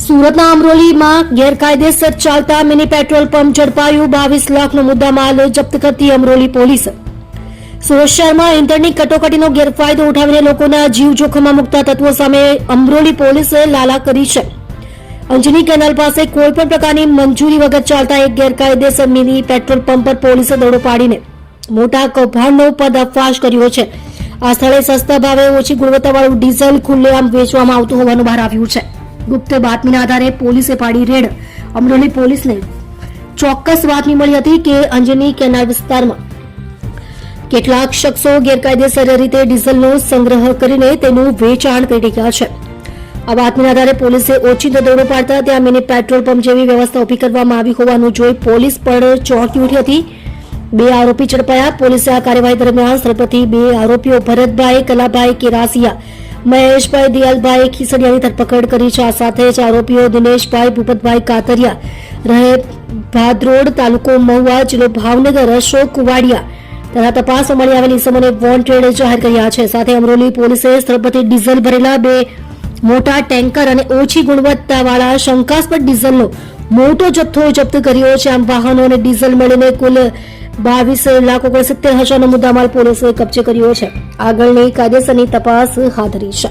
સુરતના અમરોલીમાં ગેરકાયદેસર ચાલતા મિની પેટ્રોલ પંપ ઝડપાયું। 22 લાખનો મુદ્દામાલ જપ્ત કરતી અમરોલી પોલીસ। સુરત શહેરમાં ઇંધણની કટોકટીનો ગેરફાયદો ઉઠાવીને લોકોના જીવ જોખમમાં મૂકતા તત્વો સામે અમરોલી પોલીસે લાલા કરી છે। અંજની કેનાલ પાસે કોઈપણ પ્રકારની મંજૂરી વગર ચાલતા એક ગેરકાયદેસર મિની પેટ્રોલ પંપ પર પોલીસે દરોડો પાડીને મોટા કૌભાંડનો પર્દાફાશ કર્યો છે। આ સ્થળે સસ્તા ભાવે ઓછી ગુણવત્તાવાળું ડીઝલ ખુલ્લેઆમ વેચવામાં આવતું હોવાનું બહાર આવ્યું છે। ગુપ્ત બાતમીના આધારે પોલીસે પાડી રેડ। અમરોલી પોલીસને ચોક્કસ બાતમી મળી હતી કે અંજની કેનાલ વિસ્તારમાં કેટલાક શખ્સો ગેરકાયદેસર રીતે ડીઝલનો સંગ્રહ કરીને તેનું વેચાણ કરી રહ્યા છે। આ બાતમીના આધારે પોલીસે ઓચિંતો દરોડો પાડતા ત્યાં મિની પેટ્રોલ પંપ જેવી વ્યવસ્થા ઊભી કરવામાં આવી હોવાનું જોઈ પોલીસ પણ ચોંકી ઉઠી હતી। 2 આરોપી ઝડપાયા। પોલીસે આ કાર્યવાહી દરમિયાન સ્થળ પરથી 2 આરોપીઓ ભરતભાઈ કલાભાઈ કેરાસિયા, મહેશભાઈ દિયાલભાઈ ખીસડિયાની ધરપકડ કરી છે। આ સાથે જ આરોપીઓ દિનેશભાઈ ભૂપતભાઈ કાતરિયા, રહે ભાદરોડ, તાલુકો મહુવા, જિલ્લો ભાવનગર, અશોક કુવાડિયા તથા તપાસમાં મળી આવેલી ઇસમોને વોન્ટેડ જાહેર કર્યા છે। સાથે અમરોલી પોલીસે સ્થળ પરથી ડીઝલ ભરેલા 2 મોટા ટેન્કર અને ઓછી ગુણવત્તાવાળા શંકાસ્પદ ડીઝલનો મોટો જથ્થો જપ્ત કર્યો છે। આમ વાહનો અને ડીઝલ મળીને કુલ 22,69,000નો મુદ્દામાલ પોલીસે કબજે કર્યો છે। આગળની કાયદેસરની તપાસ હાથ ધરી છે।